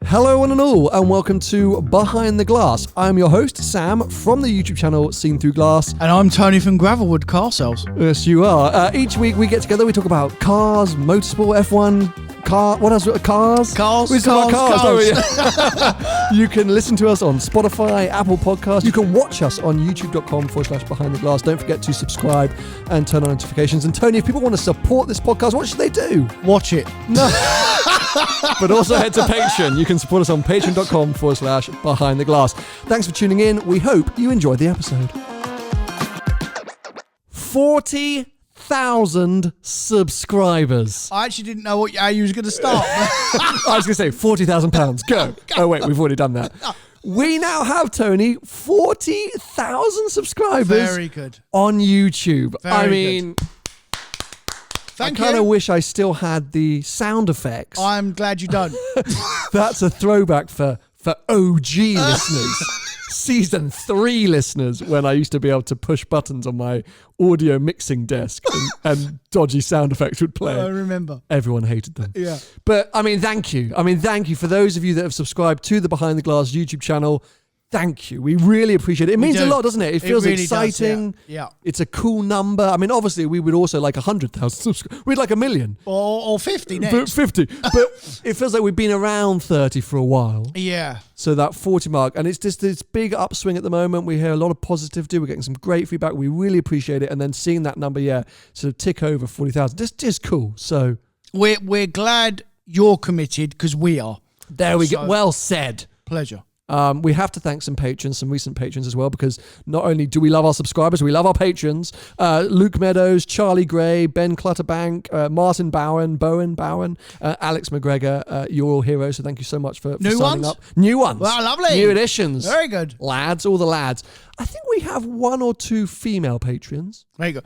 Hello one and all, and welcome to Behind the Glass. I'm your host, Sam, from the YouTube channel Seen Through Glass. And I'm Tony from Gravelwood Car Sales. Yes, you are. Each week we get together, we talk about cars, motorsport, F1, what else? Cars? We talk about cars. You can listen to us on Spotify, Apple Podcasts. You can watch us on youtube.com/Behind the Glass. Don't forget to subscribe and turn on notifications. And Tony, if people want to support this podcast, what should they do? Watch it. No. But also head to Patreon. You can support us on patreon.com/Behind the Glass. Thanks for tuning in. We hope you enjoyed the episode. 40,000 subscribers. I actually didn't know how you was going to start. I was going to say £40,000. Go. Oh, wait, we've already done that. We now have, Tony, 40,000 subscribers. Very good. On YouTube. Very good. I kind of wish I still had the sound effects. I'm glad you don't. That's a throwback for OG listeners. Season 3 listeners, when I used to be able to push buttons on my audio mixing desk and dodgy sound effects would play. I remember. Everyone hated them. Yeah. But, thank you. Thank you for those of you that have subscribed to the Behind the Glass YouTube channel. Thank you. We really appreciate it. It means a lot, doesn't it? It feels really exciting. Does, yeah. It's a cool number. Obviously, we would also like 100,000 subscribers. We'd like 1 million. Or 50 next. 50. But it feels like we've been around 30 for a while. Yeah. So that 40 mark. And it's just this big upswing at the moment. We hear a lot of positivity. We're getting some great feedback. We really appreciate it. And then seeing that number, sort of tick over 40,000. Just cool. So we're glad you're committed because we are. There we go. Well said. Pleasure. We have to thank some patrons, some recent patrons as well, because not only do we love our subscribers, we love our patrons. Luke Meadows, Charlie Gray, Ben Clutterbank, Martin Bowen, Alex McGregor. You're all heroes, so thank you so much for signing up. New ones. Wow, lovely. New additions. Very good. Lads, all the lads. I think we have 1 or 2 female patrons. There you go.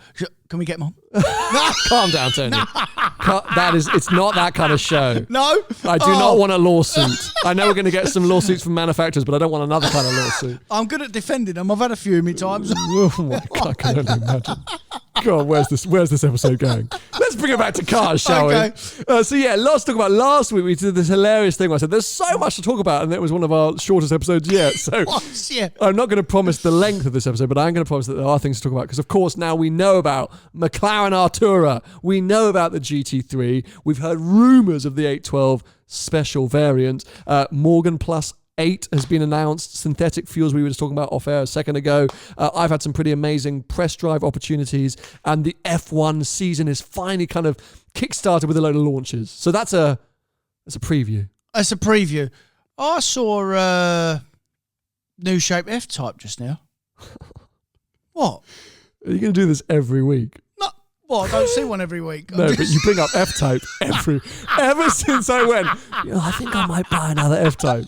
Can we get them on? Calm down, Tony. It's not that kind of show. No? I do not want a lawsuit. I know we're going to get some lawsuits from manufacturers, but I don't want another kind of lawsuit. I'm good at defending them. I've had a few many times. Oh my God, I can only imagine. God, where's this episode going? Let's bring it back to cars, shall we? Lots to talk about. Last week we did this hilarious thing where I said there's so much to talk about, and it was one of our shortest episodes yet. So I'm not going to promise the length of this episode, but I'm going to promise that there are things to talk about, because of course now we know about McLaren Artura. We know about the GT3. We've heard rumours of the 812 special variant. Morgan Plus 8 has been announced. Synthetic fuels we were just talking about off air a second ago. I've had some pretty amazing press drive opportunities, and the F1 season is finally kind of kickstarted with a load of launches. So that's a preview. That's a preview. I saw a new shape F-Type just now. What? Are you going to do this every week? No. Well, I don't see one every week. No, but you bring up F-Type ever since I went, I think I might buy another F-Type.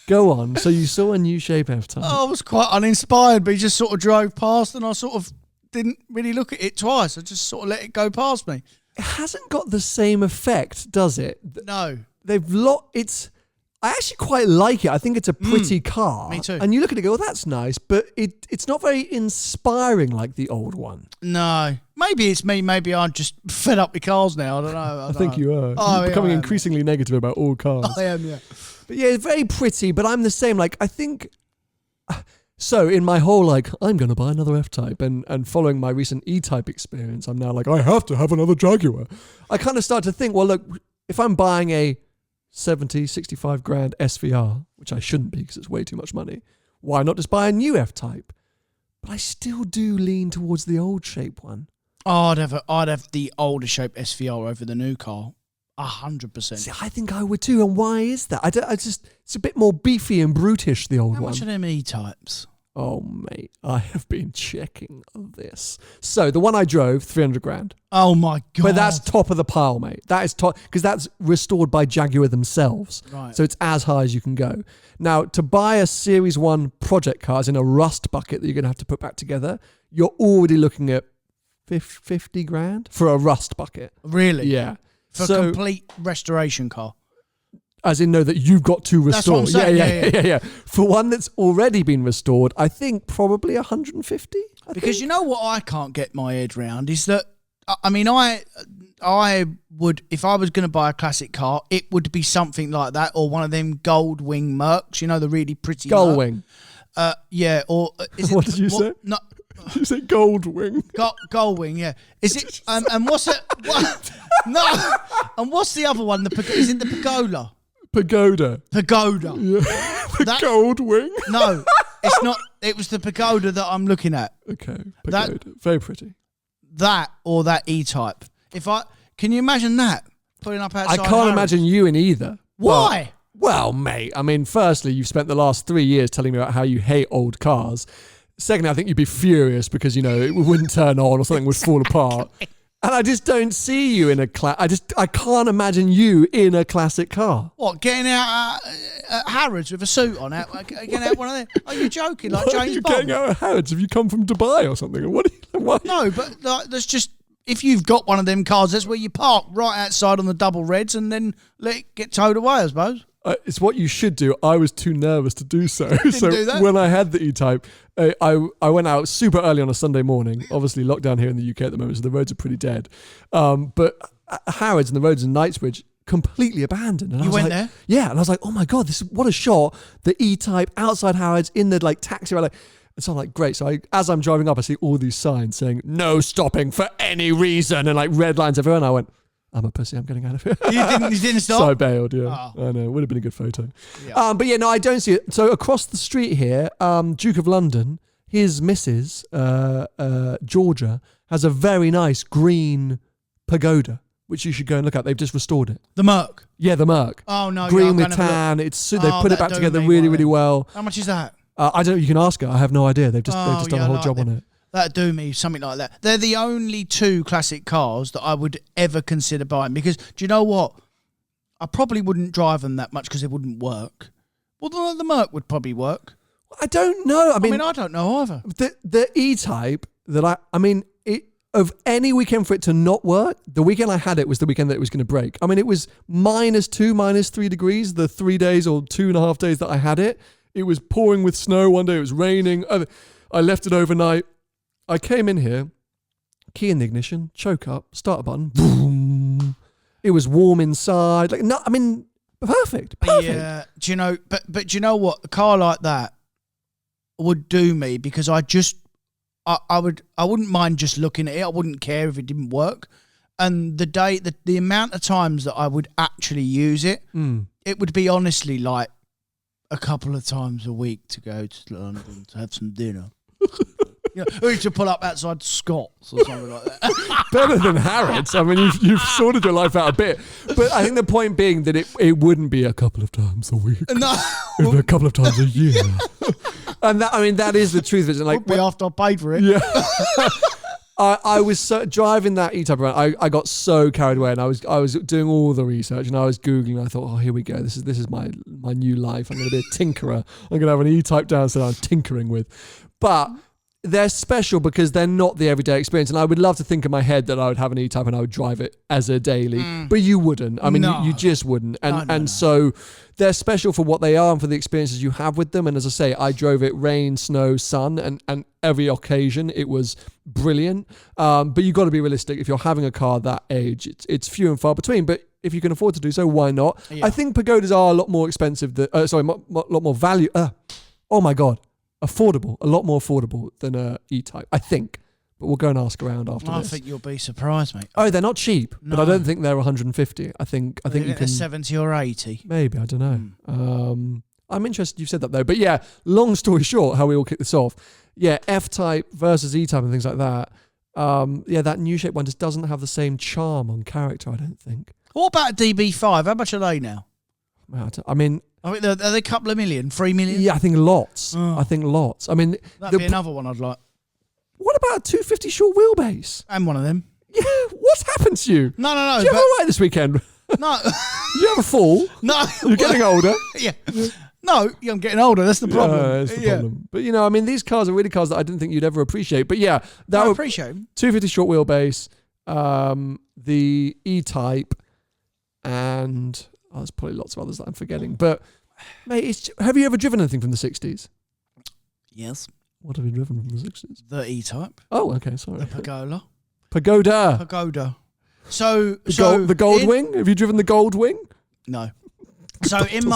Go on. So you saw a new shape F-Type. I was quite uninspired, but he just sort of drove past, and I sort of didn't really look at it twice. I just sort of let it go past me. It hasn't got the same effect, does it? No. I actually quite like it. I think it's a pretty car. Me too. And you look at it and go, that's nice, but it's not very inspiring like the old one. No. Maybe it's me. Maybe I'm just fed up with cars now. I don't know. I think you are. You're becoming increasingly negative about all cars. I am, yeah. But yeah, it's very pretty, but I'm the same. Like, I think... So in my whole, I'm going to buy another F-Type, and following my recent E-Type experience, I'm now I have to have another Jaguar. I kind of start to think, well, look, if I'm buying a 70, 65 grand SVR, which I shouldn't be because it's way too much money, why not just buy a new F-Type? But I still do lean towards the old shape one. Oh, I'd have the older shape SVR over the new car. 100%. See, I think I would too. And why is that? It's a bit more beefy and brutish, the old one. How much are them E-Types? Oh, mate, I have been checking this. So the one I drove, 300 grand. Oh my God. But that's top of the pile, mate. That is top, because that's restored by Jaguar themselves. Right. So it's as high as you can go. Now, to buy a Series 1 project car, as in a rust bucket that you're going to have to put back together, you're already looking at 50 grand for a rust bucket. Really? Yeah. For a complete restoration car. As in, know that you've got to restore. That's what I'm saying. Yeah. For one that's already been restored, I think probably 150. Because you know what I can't get my head round is that I would, if I was going to buy a classic car, it would be something like that, or one of them gold wing Mercs, you know, the really pretty Gull Merc. wing. Yeah, or is it? What did you say? No, You say gold wing. gold wing. Yeah. Is it? And what's it? What? No. And what's the other one? Is it the Pagoda? Pagoda. Pagoda. Yeah. The gold wing. No, it's not. It was the Pagoda that I'm looking at. Okay. Pagoda. Very pretty. That or that E-Type. Can you imagine that putting up outside? I can't imagine you in either. Why? Well, mate, I mean, firstly, you've spent the last 3 years telling me about how you hate old cars. Secondly, I think you'd be furious because, you know, it wouldn't turn on or something would fall apart. And I just don't see you in a I can't imagine you in a classic car. What, getting out at Harrods with a suit on, getting out one of them? Are you joking? Like Why James are you Bond? getting out of Harrods? Have you come from Dubai or something? Or what? Why? No, but like, that's just, if you've got one of them cars, that's where you park right outside on the double reds and then let it get towed away, I suppose. It's what you should do. I was too nervous to do so. So do that? when I had the E-Type, I went out super early on a Sunday morning. Obviously, lockdown here in the UK at the moment, so the roads are pretty dead. But Harrods and the roads in Knightsbridge completely abandoned. And You I was went like, there? Yeah, and I was like, oh my god, what a shot! The E-Type outside Harrods in the like taxi rally. And so I'm like, great. So as I'm driving up, I see all these signs saying no stopping for any reason, and like red lines everywhere. And I went, I'm a pussy, I'm getting out of here. You didn't stop? So I bailed, yeah. Oh. I know, it would have been a good photo. Yeah. But yeah, no, I don't see it. So across the street here, Duke of London, his missus, Georgia, has a very nice green pagoda, which you should go and look at. They've just restored it. The Merc? Yeah, the Merc. Oh, no. Green yeah, with tan. They've put it back that'd together do me really, right. really well. How much is that? I don't. You can ask her. I have no idea. They've just done a whole job on it. That'd do me, something like that. They're the only two classic cars that I would ever consider buying because, do you know what? I probably wouldn't drive them that much because it wouldn't work. Well, the Merc would probably work. I don't know. I mean, I don't know either. The E-Type that of any weekend for it to not work, the weekend I had it was the weekend that it was going to break. I mean, it was -2, -3 degrees the 3 days or 2.5 days that I had it. It was pouring with snow one day. It was raining. I left it overnight. I came in here, key in the ignition, choke up, start a button, boom. It was warm inside. Like, no, I mean, perfect. Yeah, do you know? But do you know what? A car like that would do me because I wouldn't mind just looking at it. I wouldn't care if it didn't work. And the amount of times that I would actually use it, it would be honestly like a couple of times a week to go to London to have some dinner. You know, or to pull up outside Scott's or something like that. Better than Harrods. I mean, you've sorted your life out a bit. But I think the point being that it wouldn't be a couple of times a week. No. It would be a couple of times a year. And that is the truth. It's like, would be after I paid for it. Yeah. I was driving that E-Type around. I got so carried away, and I was doing all the research, and I was googling. I thought, oh, here we go. This is my new life. I'm going to be a tinkerer. I'm going to have an E-Type downstairs I'm tinkering with. But they're special because they're not the everyday experience. And I would love to think in my head that I would have an E-Type and I would drive it as a daily, but you wouldn't. I mean, you just wouldn't. And so they're special for what they are and for the experiences you have with them. And as I say, I drove it rain, snow, sun, and every occasion it was brilliant. But you've got to be realistic. If you're having a car that age, it's few and far between. But if you can afford to do so, why not? Yeah. I think Pagodas are a lot more expensive than, a lot more value. Oh my God. Affordable, a lot more affordable than a E-Type, I think. But we'll go and ask around after this. I think you'll be surprised, mate. Oh, they're not cheap, but I don't think they're 150. I think you can 70 or 80. Maybe, I don't know. I'm interested you said that though. But yeah, long story short, how we all kick this off. Yeah, F-Type versus E-Type and things like that. Yeah, that new shape one just doesn't have the same charm on character, I don't think. What about a DB5? How much are they now? I mean, are they a couple of million, 3 million? Yeah, I think lots. Oh. I mean, that'd be another one I'd like. What about a 250 short wheelbase? And one of them. Yeah, what's happened to you? No. Did you have all right this weekend? No. Did you have a fall? No. You're getting older. Yeah. No, I'm getting older. That's the problem. Yeah, that's the problem. But, I mean, these cars are really cars that I didn't think you'd ever appreciate. But yeah, I appreciate them. 250 short wheelbase, the E-Type, and there's probably lots of others that I'm forgetting. But, mate, have you ever driven anything from the 60s? Yes. What have you driven from the 60s? The E-Type. Oh, okay, sorry. The Pagoda. Pagoda. So the Gold Wing. Have you driven the Gold Wing? No. So in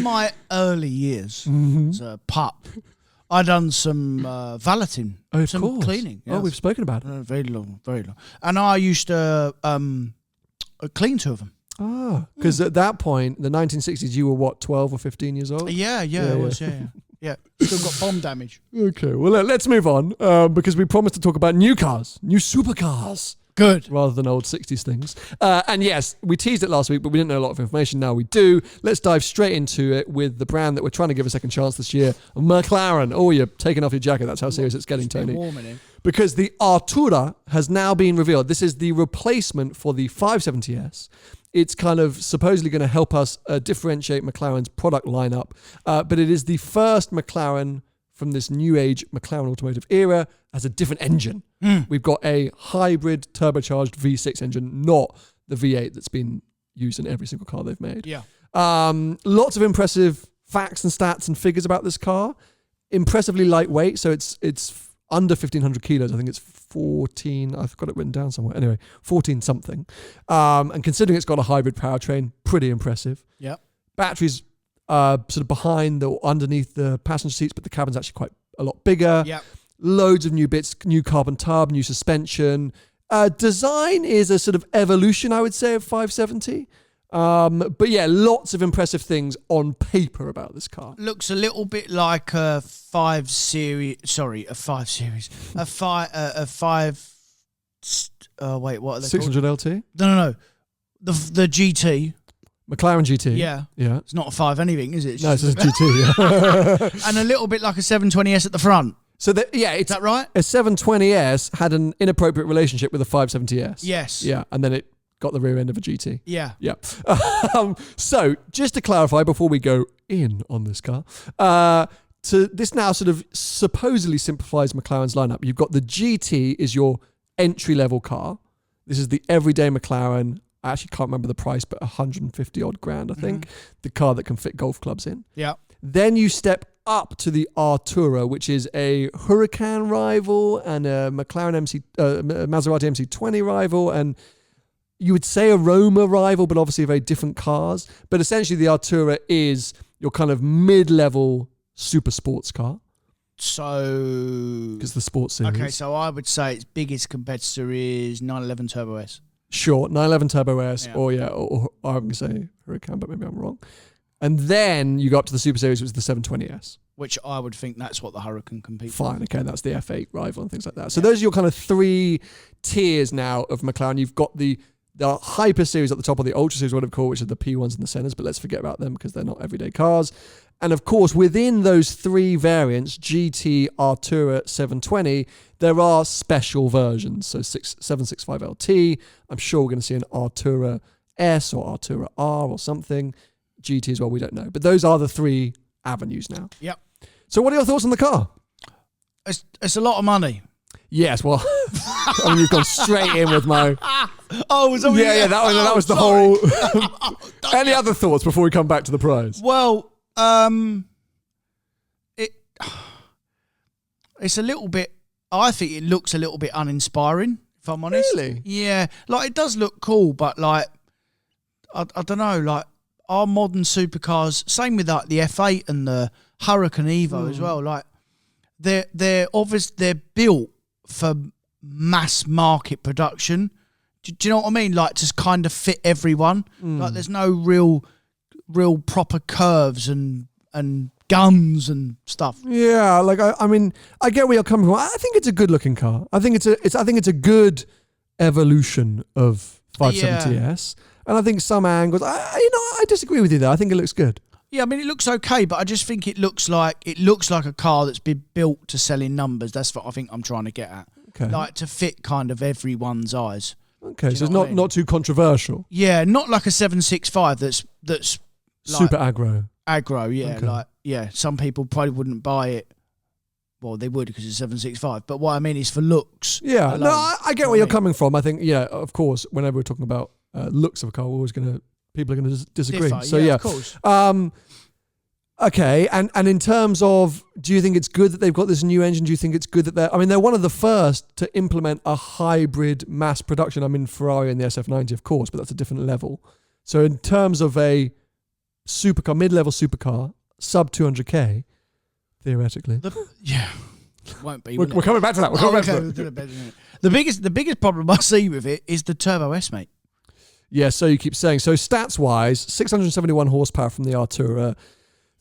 my early years as a pup, I done some valeting, some cleaning. Yes. Oh, we've spoken about it. Very long. And I used to clean two of them. Ah, because at that point, the 1960s, you were what, 12 or 15 years old? Yeah, I was. Yeah. Still got bomb damage. Okay, well, let's move on because we promised to talk about new cars, new supercars. Good. Rather than old 60s things. And yes, we teased it last week, but we didn't know a lot of information. Now we do. Let's dive straight into it with the brand that we're trying to give a second chance this year, McLaren. Oh, you're taking off your jacket. That's how serious it's getting, Tony. Warm in here. Because the Artura has now been revealed. This is the replacement for the 570S. It's kind of supposedly going to help us differentiate McLaren's product lineup. But it is the first McLaren from this new age McLaren automotive era as a different engine. We've got a hybrid turbocharged V6 engine, not the V8 that's been used in every single car they've made. Yeah. Lots of impressive facts and stats and figures about this car. Impressively lightweight, so it's under 1,500 kilos. I think it's 14. I've got it written down somewhere. Anyway, 14 something. And considering it's got a hybrid powertrain, pretty impressive. Yeah. Batteries sort of behind or underneath the passenger seats, but the cabin's actually quite a lot bigger. Yeah. Loads of new bits, new carbon tub, new suspension. Design is a sort of evolution, I would say, of 570. But yeah, lots of impressive things on paper about this car. Looks a little bit like a 5 series. Wait, what are they 600 called? LT? No. The GT. McLaren GT. Yeah. It's not a 5 anything, is it? No, it's just a GT. Yeah. And a little bit like a 720S at the front. So is that right? A 720S had an inappropriate relationship with a 570S. Yes. Yeah, and then it got the rear end of a GT. Yeah. Yeah. So just to clarify before we go in on this car, this now sort of supposedly simplifies McLaren's lineup. You've got the GT is your entry level car. This is the everyday McLaren. I actually can't remember the price, but 150 odd grand, I think. The car that can fit golf clubs in. Yeah. Then you step up to the Artura, which is a Huracan rival and a McLaren Maserati MC20 rival, and you would say a Roma rival, but obviously very different cars. But essentially the Artura is your kind of mid-level super sports car. So... Because the sports series. Okay, so I would say its biggest competitor is 911 Turbo S. Sure, 911 Turbo S, or I'm going to say Huracan, but maybe I'm wrong. And then you go up to the Super Series, which is the 720S. Which I would think that's what the Huracan competes. Fine, okay, that's the F8 rival and things like that. So those are your kind of three tiers now of McLaren. You've got the Hyper Series at the top, or the Ultra Series, whatever called, which are the P1s and the Sennas, but let's forget about them because they're not everyday cars. And of course, within those three variants, GT, Artura, 720, there are special versions. So 765 LT, I'm sure we're going to see an Artura S or Artura R or something. GT as well, we don't know. But those are the three avenues now. Yep. So what are your thoughts on the car? It's a lot of money. Yes, well, I mean, you've gone straight in with my... Oh, was that that was the whole... Any other thoughts before we come back to the prize? Well, it's a little bit... I think it looks a little bit uninspiring, if I'm honest. Really? Yeah. Like, it does look cool, but, like, I don't know, like, our modern supercars, same with, like, the F8 and the Huracan Evo as well, like, they're built for mass market production. Do you know what I mean? Like, to kind of fit everyone. Like, there's no real proper curves and guns and stuff. Yeah, like I mean, I get where you're coming from. I think it's a good looking car. I think it's a good evolution of 570S. And I think some angles, I disagree with you there. I think it looks good. Yeah, I mean, it looks okay, but I just think it looks like a car that's been built to sell in numbers. That's what I think I'm trying to get at. Okay. Like, to fit kind of everyone's eyes. Okay, so it's not too controversial. Yeah, not like a 765 that's like super aggro. Aggro, yeah. Okay. Like, yeah, some people probably wouldn't buy it. Well, they would because it's 765. But what I mean is for looks. Yeah, alone. no, I get where you're coming from. I think, yeah, of course, whenever we're talking about looks of a car, people are going to disagree. Differ, So of course. Okay, and in terms of, do you think it's good that they've got this new engine? Do you think it's good that they're one of the first to implement a hybrid mass production. I mean, Ferrari and the SF90, of course, but that's a different level. So in terms of a supercar, mid-level supercar, sub 200k, theoretically. Won't be. We're coming back to that. The biggest problem I see with it is the Turbo S, mate. Yeah, so you keep saying. So stats-wise, 671 horsepower from the Artura,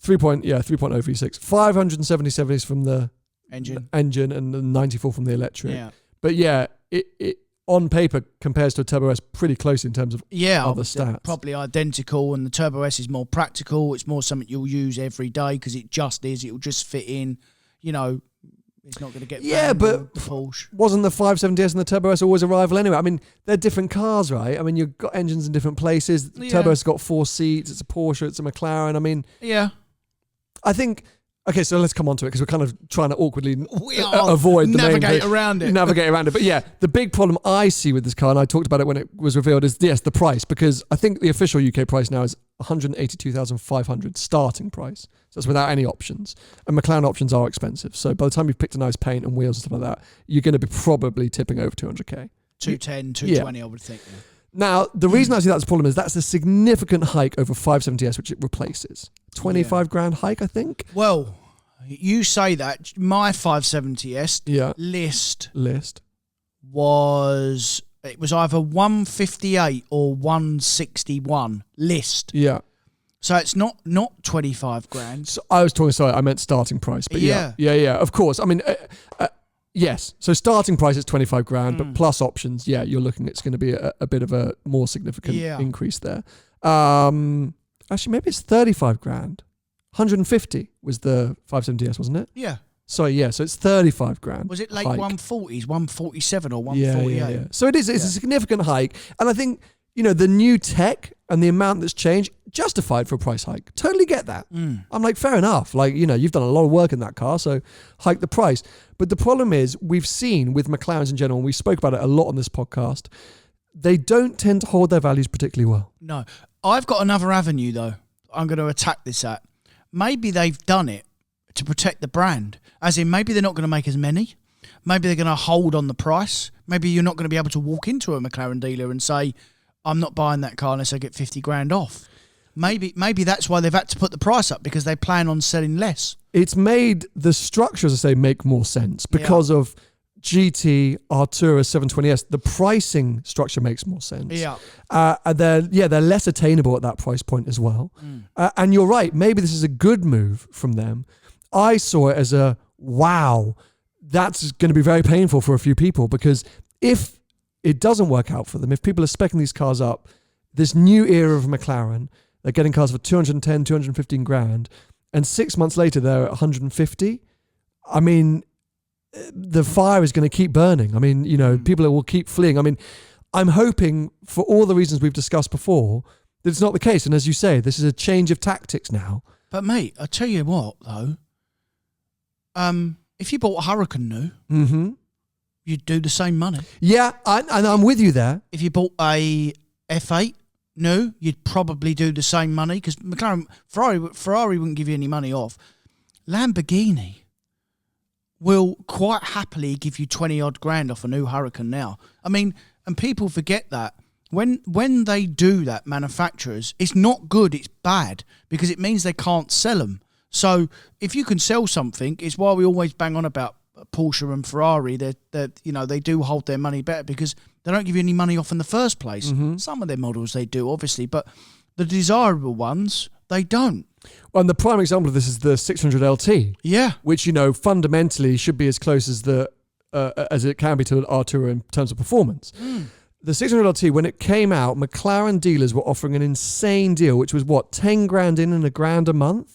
3.0 V6, 570 from the engine and 94 from the electric. Yeah. But yeah, it on paper compares to a Turbo S pretty close in terms of other stats. Probably identical, and the Turbo S is more practical. It's more something you'll use every day because it just is. It'll just fit in, you know. It's not going to get but the Porsche. Wasn't the 570S and the Turbo S always a rival anyway? I mean, they're different cars, right? I mean, you've got engines in different places. The Turbo S has got 4 seats. It's a Porsche. It's a McLaren. I mean, I think. Okay, so let's come on to it because we're kind of trying to awkwardly avoid the navigate around it. But yeah, the big problem I see with this car, and I talked about it when it was revealed, is the price, because I think the official UK price now is 182,500 starting price. So that's without any options. And McLaren options are expensive. So by the time you've picked a nice paint and wheels and stuff like that, you're going to be probably tipping over 200k. 210, 220, I would think. Yeah. Now, the reason I see that's a problem is that's a significant hike over 570S, which it replaces. 25 grand hike, I think. Well, you say that. My 570S list was either 158 or 161 list. Yeah. So it's not 25 grand. So I meant starting price. But yeah, of course. I mean, yes. So starting price is 25 grand, but plus options, you're looking, it's going to be a bit of a more significant increase there. Actually, maybe it's 35 grand. 150 was the 570S, wasn't it? Yeah. So it's 35 grand. Was it late 140s, 147 or 148? Yeah. So it's a significant hike. And I think, the new tech and the amount that's changed, justified for a price hike. Totally get that. I'm like, fair enough. Like, you've done a lot of work in that car, so hike the price. But the problem is, we've seen with McLarens in general, and we spoke about it a lot on this podcast, they don't tend to hold their values particularly well. No. I've got another avenue, though, I'm going to attack this at. Maybe they've done it to protect the brand. As in, maybe they're not going to make as many. Maybe they're going to hold on the price. Maybe you're not going to be able to walk into a McLaren dealer and say, I'm not buying that car unless I get 50 grand off. Maybe that's why they've had to put the price up, because they plan on selling less. It's made the structure, as I say, make more sense because of GT, Artura, 720S. The pricing structure makes more sense. They're less attainable at that price point as well. And you're right, maybe this is a good move from them. I saw it as wow, that's going to be very painful for a few people, because if it doesn't work out for them, if people are speccing these cars up, this new era of McLaren, they're getting cars for 210, 215 grand, and 6 months later they're at 150. I mean, the fire is going to keep burning. I mean, people will keep fleeing. I mean, I'm hoping, for all the reasons we've discussed before, that it's not the case. And as you say, this is a change of tactics now. But mate, I tell you what, though, if you bought a Hurricane new, you'd do the same money. Yeah, and I'm with you there. If you bought a F8 new, you'd probably do the same money, because Ferrari wouldn't give you any money off. Lamborghini will quite happily give you 20 odd grand off a new Hurricane now. I mean, and people forget that. When they do that, manufacturers, it's not good, it's bad, because it means they can't sell them. So if you can sell something, it's why we always bang on about Porsche and Ferrari. They do hold their money better, because they don't give you any money off in the first place. Some of their models they do, obviously, but the desirable ones, they don't. Well, and the prime example of this is the 600 LT. Yeah. Which, fundamentally should be as close as as it can be to an Artura in terms of performance. The 600 LT, when it came out, McLaren dealers were offering an insane deal, which was 10 grand in and a grand a month?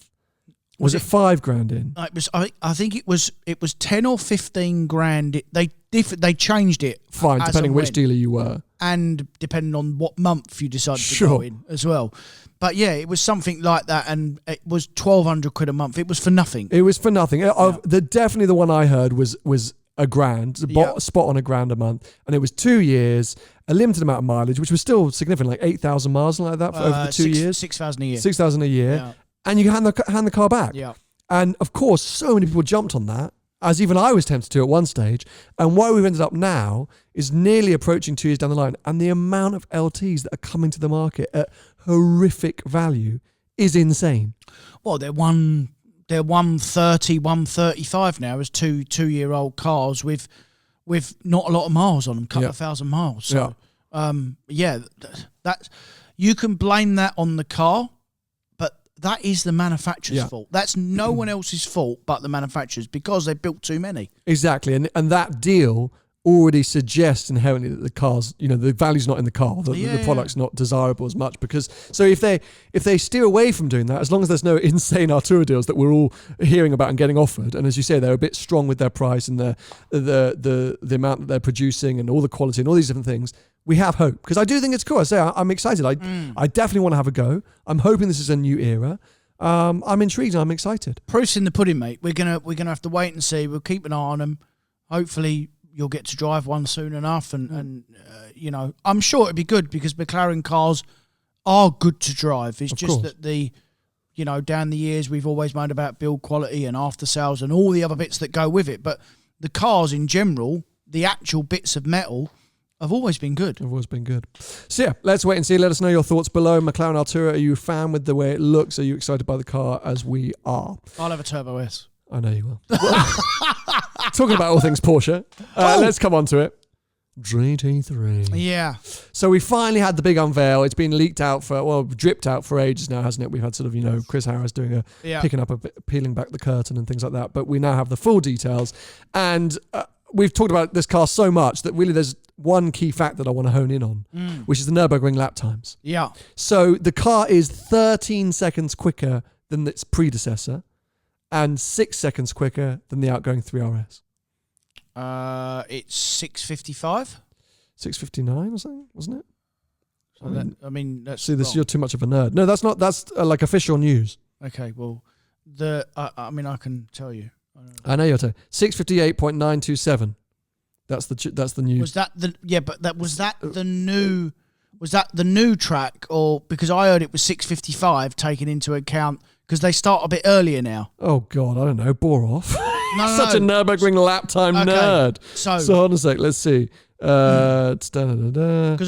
Was it 5 grand in? I think it was 10 or 15 grand. They changed it. Fine, depending which dealer you were. And depending on what month you decided to go in as well. But yeah, it was something like that, and it was 1,200 quid a month. It was for nothing. Definitely the one I heard was a grand, spot on a grand a month, and it was 2 years, a limited amount of mileage, which was still significant, like 8,000 miles, something like that, for over the 2 years. 6,000 a year. 6,000 a year. Yeah. and you hand the car back. Yeah. And of course, so many people jumped on that, as even I was tempted to at one stage. And where we've ended up now is nearly approaching 2 years down the line, and the amount of LTs that are coming to the market at horrific value is insane. Well, they're 130, 135 now as 2-year-old cars with not a lot of miles on them, couple of thousand miles. So, that you can blame that on the car, but that is the manufacturer's fault. That's no one else's fault but the manufacturers, because they built too many. Exactly, and that deal already suggests inherently that the cars, the value's not in the car, the product's not desirable as much. Because so if they steer away from doing that, as long as there's no insane Artura deals that we're all hearing about and getting offered, and as you say, they're a bit strong with their price and the amount that they're producing and all the quality and all these different things, we have hope. Because I do think it's cool. I say I'm excited. I definitely want to have a go. I'm hoping this is a new era. I'm intrigued and I'm excited. Proof's in the pudding, mate. We're gonna have to wait and see. We'll keep an eye on them. Hopefully you'll get to drive one soon enough, and I'm sure it'd be good, because McLaren cars are good to drive. It's just that down the years we've always moaned about build quality and after sales and all the other bits that go with it. But the cars in general, the actual bits of metal, have always been good. So yeah, let's wait and see. Let us know your thoughts below. McLaren Artura, are you a fan with the way it looks? Are you excited by the car as we are? I'll have a Turbo S. I know you will. Talking about all things Porsche, let's come on to it. GT3. Yeah. So we finally had the big unveil. It's been leaked out dripped out for ages now, hasn't it? We've had sort of, Chris Harris doing picking up a bit, peeling back the curtain and things like that. But we now have the full details. And we've talked about this car so much that really there's one key fact that I want to hone in on, which is the Nürburgring lap times. Yeah. So the car is 13 seconds quicker than its predecessor and 6 seconds quicker than the outgoing 3RS. It's 6:55. 6:59 or something, wasn't it? That's see, this wrong. you're too much of a nerd. No, that's not. That's like official news. Okay, well, I can tell you. I know you're telling. 6:58.927. That's the news. Was that the new track, or because I heard it was 6:55 taken into account because they start a bit earlier now? Oh God, I don't know. Bore off. Such a Nürburgring lap time nerd. So hold on a sec. Let's see. Because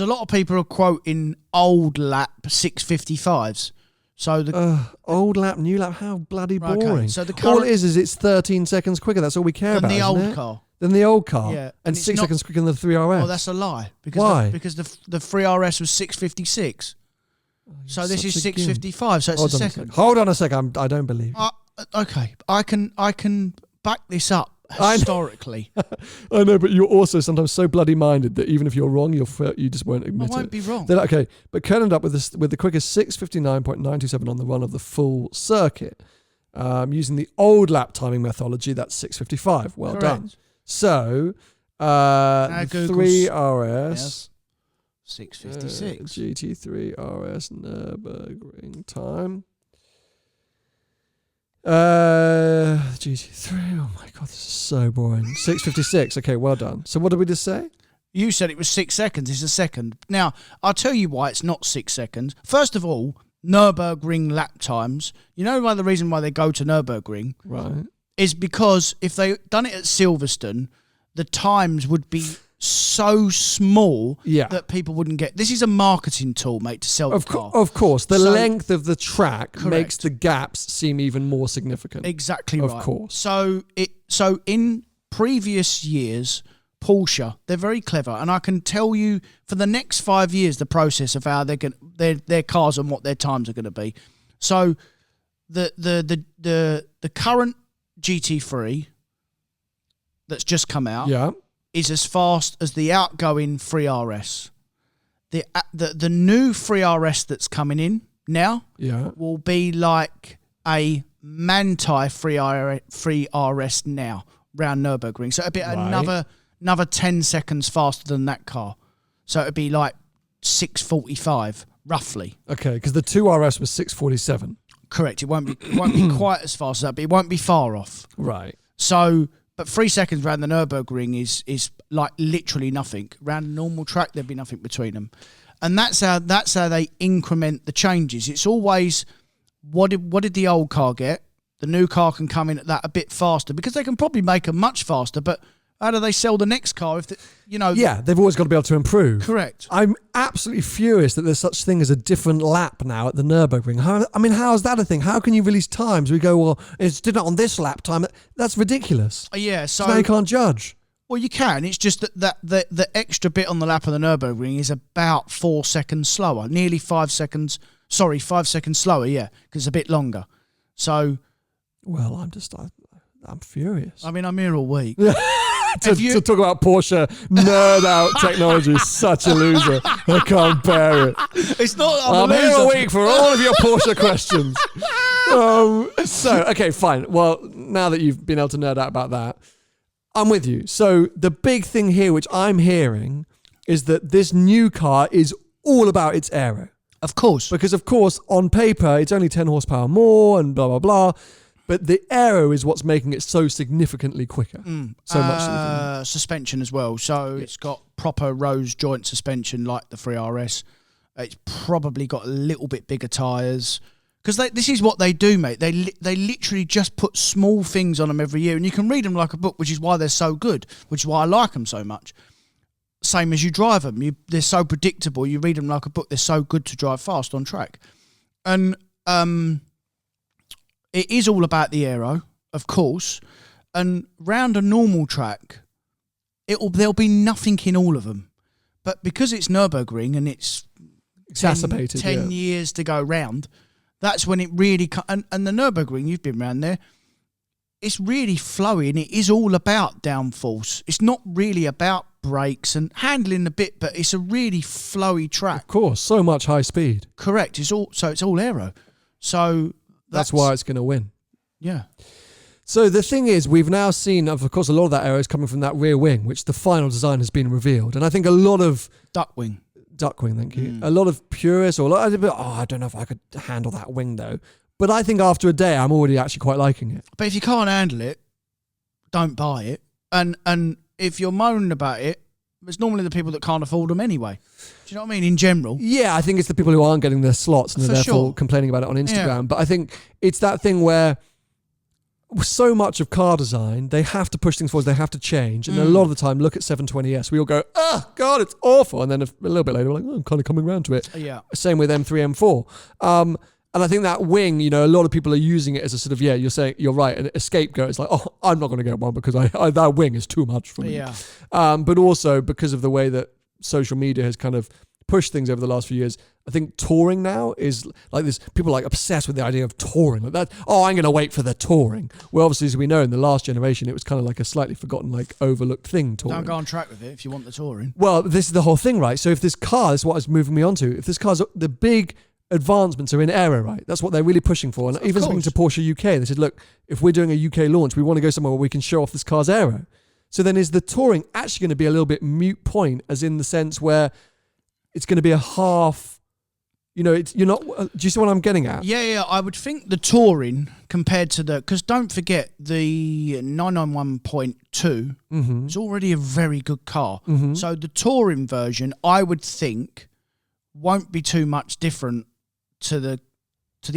a lot of people are quoting old lap 6:55s. So the old lap, new lap, how bloody boring. Okay. So all it is it's 13 seconds quicker. That's all we care about. Than the old car. Than the old car. Yeah. And 6 seconds quicker than the 3RS. Oh, that's a lie. Because why? Because the 3RS was 6:56. So this is 6:55. So it's a second. Hold on a sec. I don't believe you. Okay. I can back this up historically. I know, but you're also sometimes so bloody minded that even if you're wrong, you just won't admit it. I won't be wrong. They're like, okay, but Ken ended up with the quickest 6:59.927 on the run of the full circuit, using the old lap timing methodology. That's 6:55. Well done. So, 3RS. 6:56. GT3 RS Nürburgring time. GT3. Oh my God, this is so boring. 6:56. Okay, well done. So what did we just say? You said it was 6 seconds. It's a second. Now, I'll tell you why it's not 6 seconds. First of all, Nürburgring lap times. You know why the reason why they go to Nürburgring? Right. Is because if they done it at Silverstone, the times would be so small that people wouldn't get. This is a marketing tool, mate, to sell the car. Of course. The length of the track makes the gaps seem even more significant. Exactly right. Of course. So in previous years, Porsche, they're very clever, and I can tell you for the next 5 years the process of how they're their cars and what their times are going to be. So the current GT3 that's just come out is as fast as the outgoing 3RS. The new 3RS that's coming in now will be like a Manti 3RS now round Nürburgring. So it'll be another 10 seconds faster than that car. So it'd be like 6:45 roughly. Okay, because the 2RS was 6:47. Correct. It won't be quite as fast as that, but it won't be far off. Right. So, but 3 seconds around the Nürburgring is like literally nothing. Around a normal track, there'd be nothing between them, and that's how they increment the changes. It's always what did the old car get? The new car can come in at that a bit faster because they can probably make them much faster, but how do they sell the next car if Yeah, they've always got to be able to improve. Correct. I'm absolutely furious that there's such thing as a different lap now at the Nürburgring. How is that a thing? How can you release times? We go, well, it's did it on this lap time. That's ridiculous. Yeah, so now you can't judge. Well, you can. It's just that the extra bit on the lap of the Nürburgring is about 4 seconds slower, nearly 5 seconds. Sorry, 5 seconds slower. Yeah, because it's a bit longer. So, well, I'm furious. I mean, I'm here all week. to talk about Porsche nerd out technology is such a loser. I can't bear it. It's not. I'm here all week for all of your Porsche questions. Okay, fine. Well, now that you've been able to nerd out about that, I'm with you. So the big thing here, which I'm hearing, is that this new car is all about its aero. Of course. Because, of course, on paper, it's only 10 horsepower more and blah, blah, blah. But the aero is what's making it so significantly quicker. So much. Suspension as well. So it's got proper rose joint suspension like the 3RS. It's probably got a little bit bigger tyres. Because this is what they do, mate. They literally just put small things on them every year. And you can read them like a book, which is why they're so good, which is why I like them so much. Same as you drive them. They're so predictable. You read them like a book. They're so good to drive fast on track. And it is all about the aero, of course. And round a normal track, there'll be nothing in all of them. But because it's Nürburgring and it's exacerbated, 10 years to go round, that's when it really... And the Nürburgring, you've been round there, it's really flowy and it is all about downforce. It's not really about brakes and handling a bit, but it's a really flowy track. Of course, so much high speed. Correct. It's all aero. So... That's why it's going to win. Yeah. So the thing is, we've now seen, of course, a lot of that aero is coming from that rear wing, which the final design has been revealed. And I think a lot of... Duck wing, thank you. A lot of purists I don't know if I could handle that wing, though. But I think after a day, I'm already actually quite liking it. But if you can't handle it, don't buy it. And if you're moaning about it, it's normally the people that can't afford them anyway. Do you know what I mean? In general. Yeah, I think it's the people who aren't getting their slots and are therefore complaining about it on Instagram. Yeah. But I think it's that thing where so much of car design, they have to push things forward, they have to change. And a lot of the time, look at 720S. We all go, oh, God, it's awful. And then a little bit later, we're like, oh, I'm kind of coming around to it. Yeah. Same with M3, M4. And I think that wing, a lot of people are using it as a sort of, you're saying, you're right, an scapegoat. It's like, oh, I'm not going to get one because that wing is too much for me. Yeah. But also because of the way that social media has kind of pushed things over the last few years, I think touring now is like this. People are like obsessed with the idea of touring. Like that, I'm going to wait for the touring. Well, obviously, as we know, in the last generation, it was kind of like a slightly forgotten, like overlooked thing, touring. Don't go on track with it if you want the touring. Well, this is the whole thing, right? So if this is what is moving me on to. If this car's, the big advancements are in aero, right? That's what they're really pushing for. And even speaking to Porsche UK, they said, look, if we're doing a UK launch, we want to go somewhere where we can show off this car's aero. So then is the touring actually going to be a little bit moot point, as in the sense where it's going to be a half, you're not, do you see what I'm getting at? Yeah. I would think the touring compared to because don't forget the 991.2 is already a very good car. So the touring version, I would think, won't be too much different to the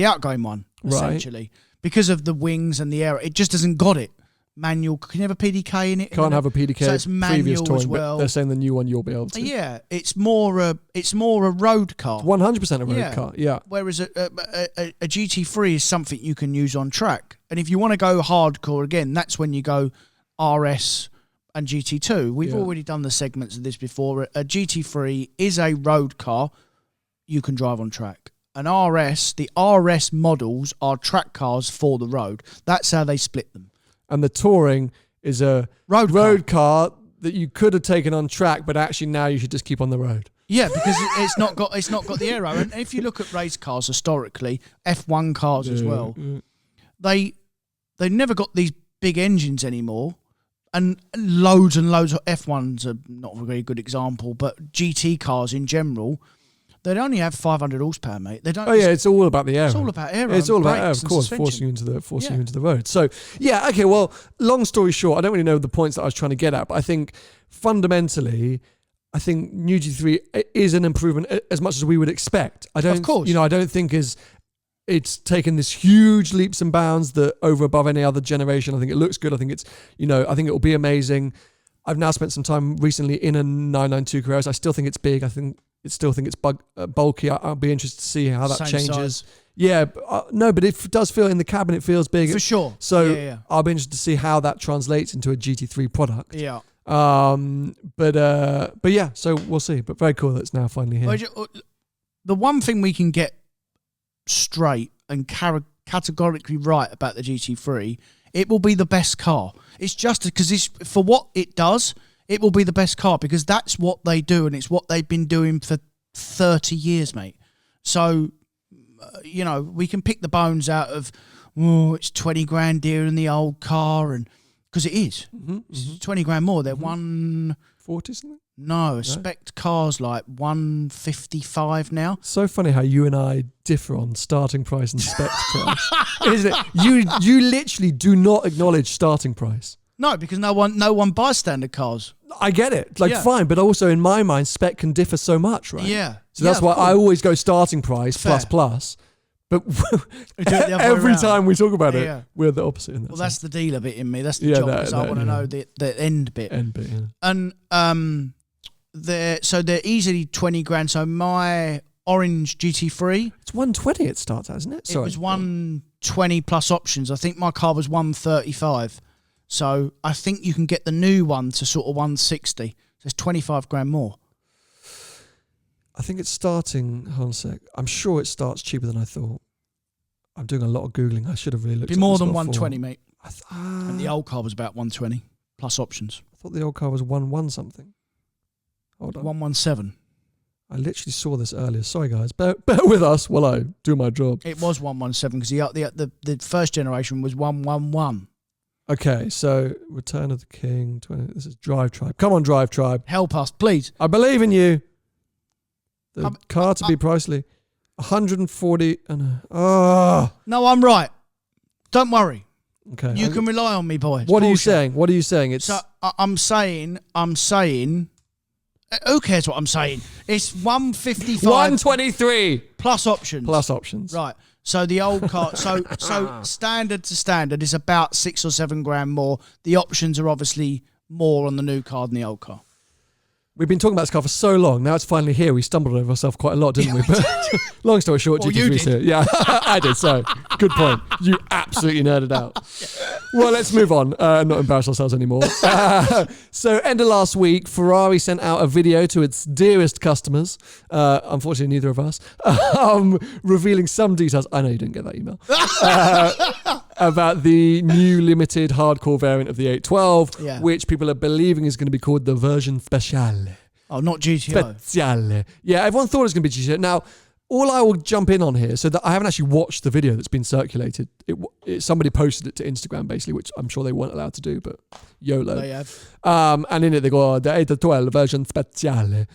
outgoing one, essentially, because of the wings and the aero. It just hasn't got it. Manual. Can you have a PDK in it? Can't have a PDK. So it's manual touring, as well. But they're saying the new one you'll be able to. Yeah, it's more a road car. 100% a road car. Yeah. Whereas a GT3 is something you can use on track, and if you want to go hardcore again, that's when you go RS and GT2. We've already done the segments of this before. A GT3 is a road car you can drive on track. An RS, the RS models are track cars for the road. That's how they split them. And the touring is a road car that you could have taken on track, but actually now you should just keep on the road. Yeah, because it's not got the aero. And if you look at race cars historically, F1 cars as well, they never got these big engines anymore. And loads of F1s are not a very good example, but GT cars in general, they'd only have 500 horsepower, mate. They don't. Oh yeah, it's all about the aero. It's all about aero. It's all about aero, of course, forcing you into the road. So yeah, okay. Well, long story short, I don't really know the points that I was trying to get at, but I think fundamentally, new GT3 is an improvement as much as we would expect. Of course. I don't think it's taken this huge leaps and bounds that over above any other generation. I think it looks good. I think it's, I think it will be amazing. I've now spent some time recently in a 992 Carreras. I still think it's big. I still think it's bulky. I'll be interested to see how that changes. Size. Yeah, but it does feel in the cabin. It feels big for sure. So I'll be interested to see how that translates into a GT3 product. Yeah. But yeah. So we'll see. But very cool that it's now finally here. The one thing we can get straight and categorically right about the GT3, it will be the best car. It's just because for what it does, it will be the best car because that's what they do and it's what they've been doing for 30 years, mate. So, we can pick the bones out of, it's 20 grand dearer than the old car, and because it is. It's 20 grand more. They're 140 something? No, spec cars like 155 now. So funny how you and I differ on starting price and spec price, isn't it? You literally do not acknowledge starting price. No, because no one buys standard cars. I get it, fine, but also in my mind, spec can differ so much, right? Yeah. So that's why I always go starting price plus. But every time we talk about it, we're the opposite in that sense. That's the dealer bit in me. That's the job because I want to know the end bit. And they're easily 20 grand. So my orange GT3, it's 120. It starts at, isn't it? Sorry. It was 120 plus options. I think my car was 135. So I think you can get the new one to sort of 160. So it's 25 grand more. I think it's starting. Hold on a sec. I'm sure it starts cheaper than I thought. I'm doing a lot of Googling. I should have really looked at it. Be more than 120, mate. And the old car was about 120 plus options. I thought the old car was 1 something. Hold on. 117. I literally saw this earlier. Sorry, guys. Bear with us while I do my job. It was 117 because the first generation was 111. Okay, so Return of the King. This is Drive Tribe. Come on, Drive Tribe. Help us, please. I believe in you. The car to be pricely. 140. No, I'm right. Don't worry. Okay. You can rely on me, boy. What are you saying? What are you saying? It's. So I'm saying. Who cares what I'm saying? It's 155. 123 plus options. Plus options. Right. So the old car. So standard to standard is about 6 or 7 grand more. The options are obviously more on the new car than the old car. We've been talking about this car for so long. Now it's finally here. We stumbled over ourselves quite a lot, didn't we? But long story short, GT3's here. Yeah, I did. So good point. You absolutely nerded out. Well, let's move on and not embarrass ourselves anymore. So end of last week, Ferrari sent out a video to its dearest customers. Unfortunately, neither of us. Revealing some details. I know you didn't get that email. About the new limited hardcore variant of the 812, which people are believing is going to be called the version speciale. Oh, not GTO. Speciale. Yeah, everyone thought it was going to be GTO. Now, all I will jump in on here, so that I haven't actually watched the video that's been circulated. Somebody posted it to Instagram, basically, which I'm sure they weren't allowed to do, but YOLO. They have. And in it they go, the 812 version speciale.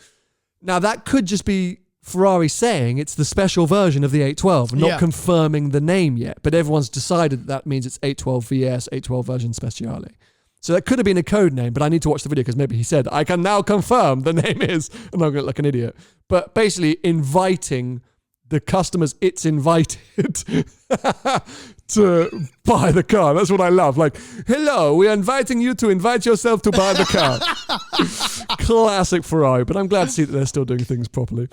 Now, that could just be Ferrari saying it's the special version of the 812, not confirming the name yet. But everyone's decided that means it's 812 VS, 812 version speciale. So that could have been a code name, but I need to watch the video because maybe he said, I can now confirm the name is, and I'm going to look like an idiot. But basically inviting the customers it's invited to buy the car. That's what I love. Like, hello, we're inviting you to invite yourself to buy the car. Classic Ferrari, but I'm glad to see that they're still doing things properly.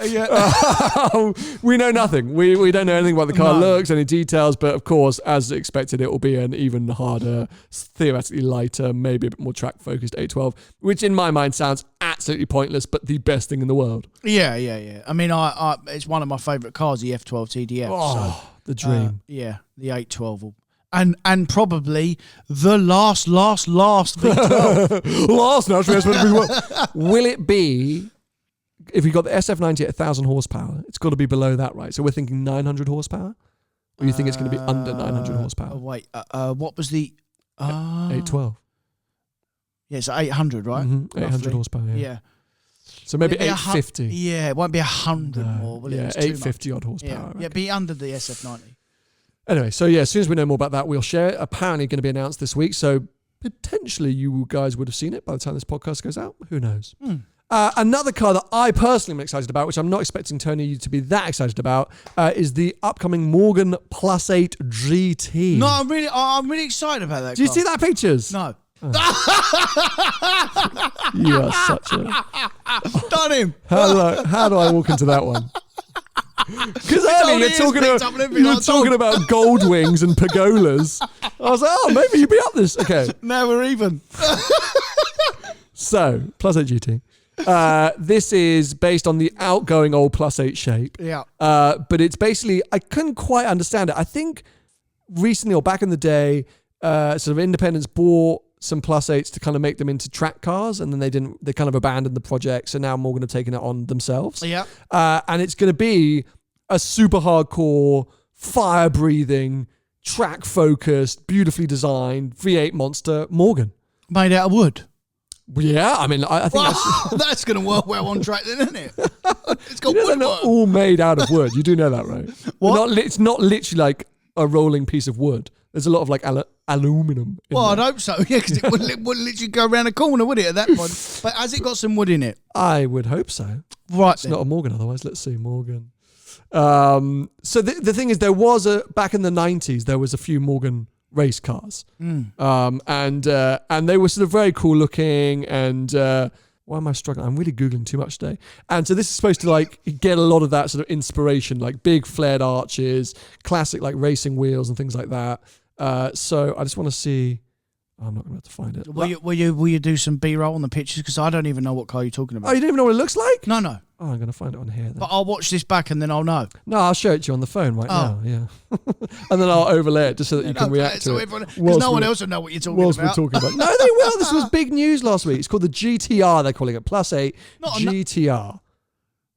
We know nothing. We don't know anything about the car looks, any details, but of course, as expected, it will be an even harder, theoretically lighter, maybe a bit more track-focused 812, which in my mind sounds absolutely pointless, but the best thing in the world. Yeah. I mean, I it's one of my favourite cars, the F12 TDF. Oh, the dream. The 812. And probably the last V12. Last V12. Will it be, if you got the SF90 at 1,000 horsepower, it's got to be below that, right? So we're thinking 900 horsepower? Or you think it's going to be under 900 horsepower? What was the... 812. Yeah, it's 800, right? 800 horsepower, yeah. So maybe 850. Yeah, it won't be 100 more, will it? Yeah, 850 odd horsepower. Yeah, be under the SF90. Anyway, so yeah, as soon as we know more about that, we'll share it. Apparently going to be announced this week, so potentially you guys would have seen it by the time this podcast goes out. Who knows? Another car that I personally am excited about, which I'm not expecting Tony you to be that excited about, is the upcoming Morgan Plus 8 GT. No, I'm really excited about that. Do you see that pictures? No. You are such a... Done him. How do I walk into that one? Because earlier you were talking about gold wings and pergolas. I was like, oh, maybe you'd be up this. Okay. Now we're even. So, Plus 8 GT. This is based on the outgoing old Plus 8 shape. Yeah. But it's basically, I couldn't quite understand it. I think recently or back in the day, sort of independents bought some Plus 8s to kind of make them into track cars, and then they kind of abandoned the project. So now Morgan have taken it on themselves. Yeah. And it's going to be a super hardcore, fire-breathing, track-focused, beautifully designed V8 monster Morgan. Made out of wood. Yeah, I mean, I think that's going to work well on track then, isn't it? It's got they're woodwork. not all made out of wood. You do know that, right? What? It's not literally like a rolling piece of wood. There's a lot of like aluminum. Well, I'd hope so. Yeah, because it wouldn't literally go around a corner, would it, at that point? But has it got some wood in it? I would hope so. Right. It's not a Morgan otherwise. Let's see, Morgan. So the thing is, there was back in the 90s, there was a few Morgan race cars. And they were sort of very cool looking, and why am I struggling? I'm really Googling too much today. And so this is supposed to like get a lot of that sort of inspiration, like big flared arches, classic like racing wheels and things like that. So I just want to see. I'm not going to have to find it. Will you do some B-roll on the pictures? Because I don't even know what car you're talking about. Oh, you don't even know what it looks like? No. Oh, I'm going to find it on here then. But I'll watch this back and then I'll know. No, I'll show it to you on the phone now, yeah. And then I'll overlay it just so that you can react to it. Because no one else will know what you're talking about. We're talking about. No, they will. This was big news last week. It's called the GTR, they're calling it. Plus 8 GTR.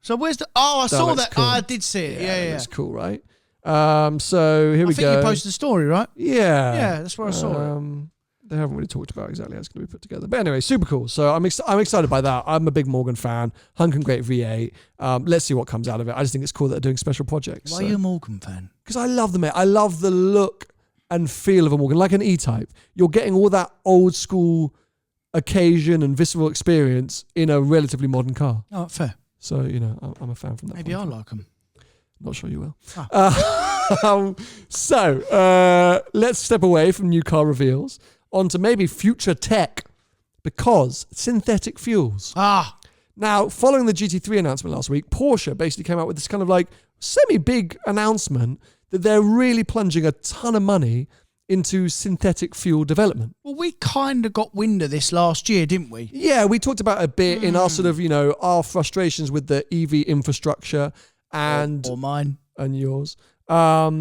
So where's the... Oh, I saw that. Cool. Oh, I did see it. Yeah. It's cool, right? So here we go. I think you posted a story, right? Yeah. Yeah, that's where I saw it. They haven't really talked about exactly how it's going to be put together. But anyway, super cool. So I'm excited by that. I'm a big Morgan fan. Hunk and great V8. Let's see what comes out of it. I just think it's cool that they're doing special projects. Why are you a Morgan fan? Because I love them, mate. I love the look and feel of a Morgan, like an E-Type. You're getting all that old school occasion and visceral experience in a relatively modern car. Oh, fair. So, I'm a fan from that. Maybe I like them. Not sure you will. Oh. Let's step away from new car reveals onto maybe future tech, because synthetic fuels. Now, following the GT3 announcement last week, Porsche basically came out with this kind of like semi-big announcement that they're really plunging a ton of money into synthetic fuel development. Well, we kind of got wind of this last year, didn't we? Yeah, we talked about it a bit in our sort of, our frustrations with the EV infrastructure and... Or mine. And yours. Or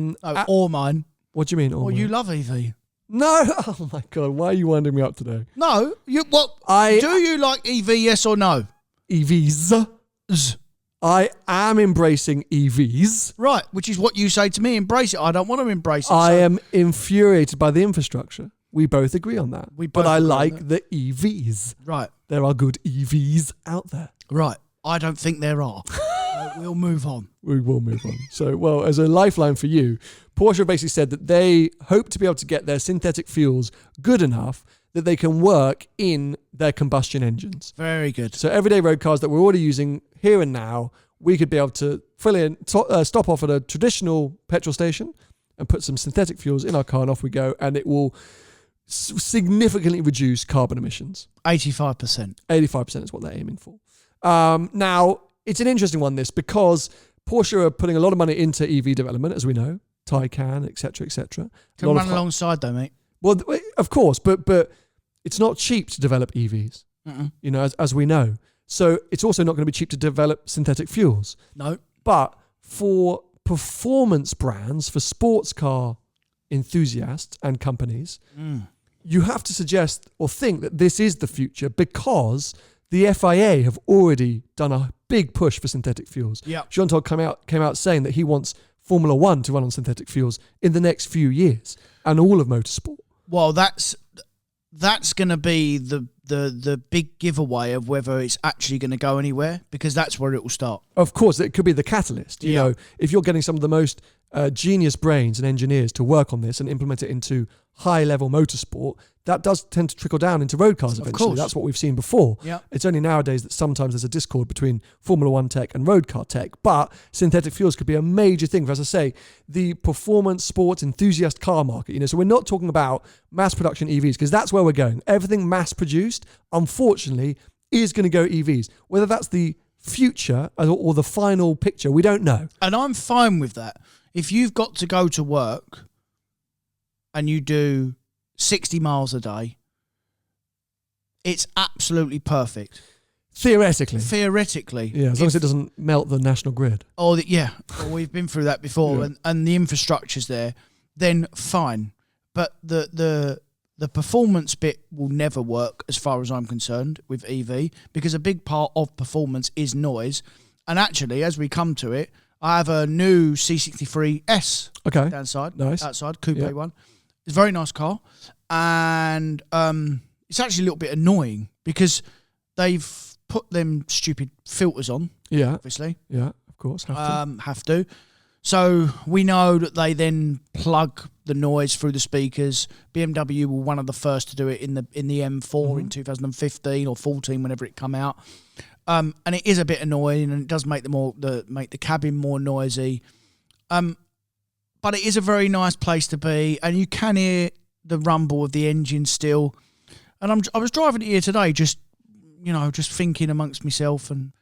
mine. What do you mean? Or you love EV. No, oh my God, why are you winding me up today? No, do you like EV, yes or no? EVs. I am embracing EVs. Right, which is what you say to me, embrace it. I don't want to embrace it. I am infuriated by the infrastructure. We both agree on that. But I like the EVs. Right. There are good EVs out there. Right. I don't think there are. We'll move on. We will move on. So, well, as a lifeline for you, Porsche basically said that they hope to be able to get their synthetic fuels good enough that they can work in their combustion engines. Very good. So everyday road cars that we're already using here and now, we could be able to stop off at a traditional petrol station and put some synthetic fuels in our car, and off we go, and it will significantly reduce carbon emissions. 85%. 85% is what they're aiming for. Now, it's an interesting one, this, because Porsche are putting a lot of money into EV development, as we know, Taycan, etc., etc. Can run alongside, though, mate. Well, of course, but it's not cheap to develop EVs, as we know. So it's also not going to be cheap to develop synthetic fuels. No. But for performance brands, for sports car enthusiasts and companies, you have to suggest or think that this is the future, because the FIA have already done a big push for synthetic fuels. Yeah. Jean-Todt came out saying that he wants Formula One to run on synthetic fuels in the next few years, and all of motorsport. Well, that's going to be the big giveaway of whether it's actually going to go anywhere, because that's where it will start. Of course, it could be the catalyst. You know, if you're getting some of the most genius brains and engineers to work on this and implement it into high-level motorsport, that does tend to trickle down into road cars eventually. Of course. That's what we've seen before. Yep. It's only nowadays that sometimes there's a discord between Formula One tech and road car tech, but synthetic fuels could be a major thing for, as I say, the performance sports enthusiast car market. So we're not talking about mass production EVs, because that's where we're going. Everything mass produced, unfortunately, is going to go EVs. Whether that's the future or the final picture, we don't know. And I'm fine with that. If you've got to go to work and you do 60 miles a day, it's absolutely perfect. Theoretically. Yeah, as long as it doesn't melt the national grid. Well, we've been through that before, and the infrastructure's there, then fine. But the performance bit will never work as far as I'm concerned with EV, because a big part of performance is noise. And actually, as we come to it, I have a new C63S outside, coupe one. It's a very nice car, and it's actually a little bit annoying because they've put them stupid filters on. Yeah, obviously. Yeah, of course, have to. So we know that they then plug the noise through the speakers. BMW were one of the first to do it in the M4 in 2015 or 14, whenever it come out. And it is a bit annoying, and it does make the cabin more noisy. But it is a very nice place to be, and you can hear the rumble of the engine still. And I was driving it here today, just thinking amongst myself and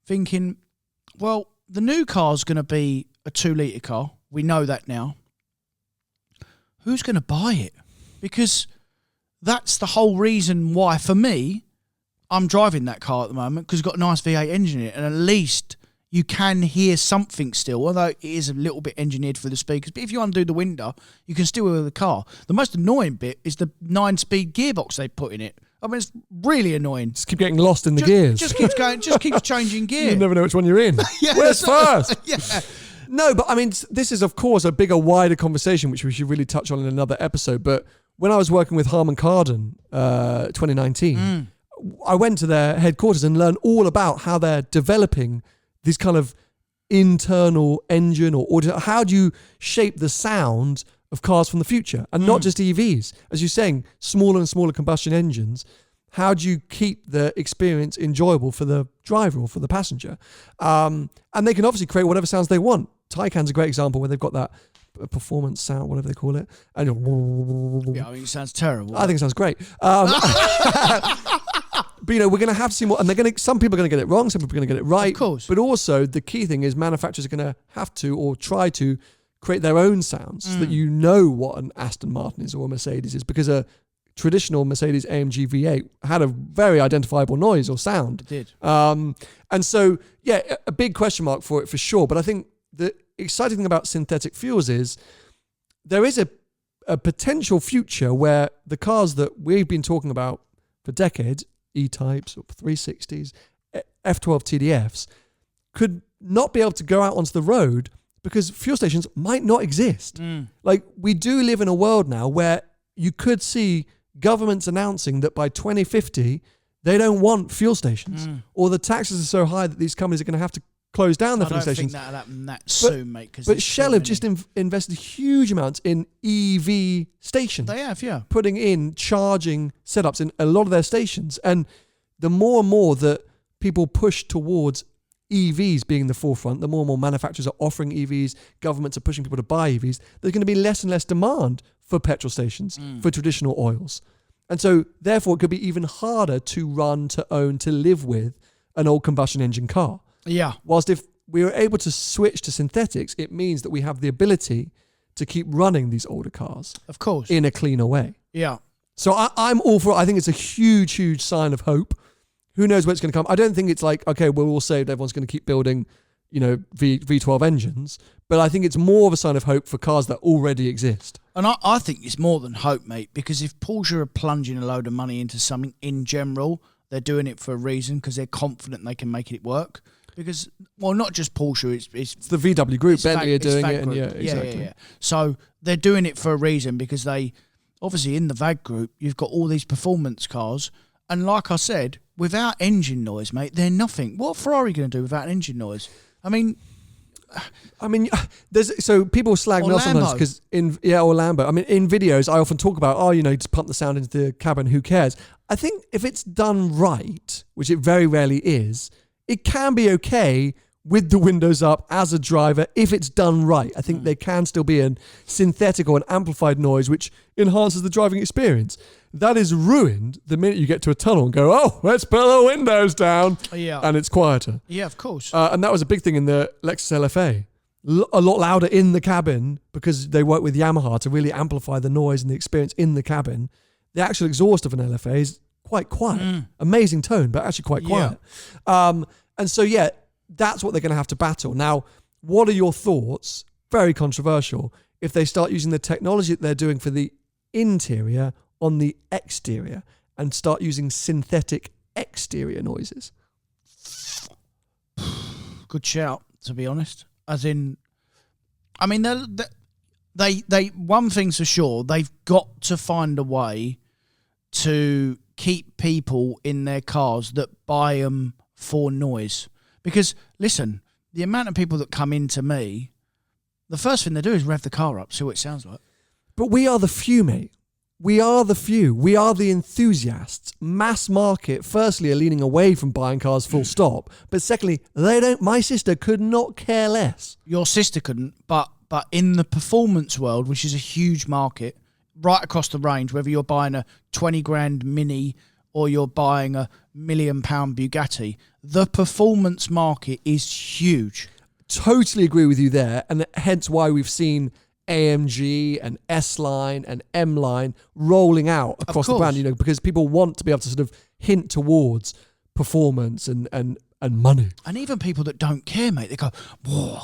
thinking, well, the new car's going to be a 2-litre car. We know that now. Who's going to buy it? Because that's the whole reason why, for me, I'm driving that car at the moment, because it's got a nice V8 engine in it, and at least you can hear something still, although it is a little bit engineered for the speakers. But if you undo the window, you can still hear the car. The most annoying bit is the 9-speed gearbox they put in it. I mean, it's really annoying. Just keep getting lost in the gears. Just keeps going. Just keeps changing gear. You never know which one you're in. Where's first? Yeah. No, but I mean, this is, of course, a bigger, wider conversation, which we should really touch on in another episode. But when I was working with Harman Kardon 2019, I went to their headquarters and learned all about how they're developing these kind of internal engine or audio. How do you shape the sound of cars from the future, and not just EVs? As you're saying, smaller and smaller combustion engines. How do you keep the experience enjoyable for the driver or for the passenger? And they can obviously create whatever sounds they want. Taycan's a great example where they've got that performance sound, whatever they call it. And yeah, I mean, it sounds terrible. I think it sounds great. But we're going to have to see more, and some people are going to get it wrong, some people are going to get it right. Of course. But also, the key thing is manufacturers are going to have to, or try to, create their own sounds so that you know what an Aston Martin is or a Mercedes is, because a traditional Mercedes AMG V8 had a very identifiable noise or sound. It did. And so, yeah, a big question mark for it for sure. But I think the exciting thing about synthetic fuels is there is a potential future where the cars that we've been talking about for decades, E-types or 360s, F12 TDFs, could not be able to go out onto the road because fuel stations might not exist. Like, we do live in a world now where you could see governments announcing that by 2050, they don't want fuel stations, or the taxes are so high that these companies are going to have to close down their fuel stations. I don't think that'll happen that soon, mate. But Shell have just invested huge amounts in EV stations. They have, yeah. Putting in charging setups in a lot of their stations. And the more and more that people push towards EVs being the forefront, the more and more manufacturers are offering EVs, governments are pushing people to buy EVs, there's going to be less and less demand for petrol stations, for traditional oils. And so, therefore, it could be even harder to run, to own, to live with an old combustion engine car. Yeah. Whilst if we are able to switch to synthetics, it means that we have the ability to keep running these older cars. Of course. In a cleaner way. Yeah. So I'm all for it. I think it's a huge, huge sign of hope. Who knows where it's going to come? I don't think it's like, okay, we're all saved, everyone's going to keep building, V12 engines. But I think it's more of a sign of hope for cars that already exist. And I think it's more than hope, mate, because if Porsche are plunging a load of money into something in general, they're doing it for a reason, because they're confident they can make it work. Because, well, not just Porsche, it's the VW group, Bentley are doing it. And yeah, exactly. Yeah. So they're doing it for a reason, because they, obviously in the VAG group, you've got all these performance cars. And like I said, without engine noise, mate, they're nothing. What are Ferrari going to do without engine noise? I mean, I mean, so people slag me off sometimes because or Lambo. I mean, in videos, I often talk about, just pump the sound into the cabin. Who cares? I think if it's done right, which it very rarely is, it can be okay with the windows up as a driver if it's done right. I think there can still be a synthetic or an amplified noise which enhances the driving experience. That is ruined the minute you get to a tunnel and go, oh, let's put the windows down, and it's quieter. Yeah, of course. And that was a big thing in the Lexus LFA. A lot louder in the cabin because they work with Yamaha to really amplify the noise and the experience in the cabin. The actual exhaust of an LFA is quite quiet. Amazing tone, but actually quite quiet. And so, that's what they're going to have to battle. Now, what are your thoughts? Very controversial. If they start using the technology that they're doing for the interior on the exterior and start using synthetic exterior noises. Good shout, to be honest. As in, I mean, they one thing's for sure, they've got to find a way to keep people in their cars that buy them for noise. Because, listen, the amount of people that come into me, the first thing they do is rev the car up, see what it sounds like. But we are the few, mate. We are the few. We are the enthusiasts. Mass market, firstly, are leaning away from buying cars full stop. But secondly, they don't. My sister could not care less. Your sister couldn't, but in the performance world, which is a huge market, right across the range, whether you're buying a 20 grand Mini or you're buying a £1 million Bugatti, the performance market is huge. Totally agree with you there. And hence why we've seen AMG and S-Line and M-Line rolling out across the brand, because people want to be able to sort of hint towards performance and money. And even people that don't care, mate, they go, "Whoa,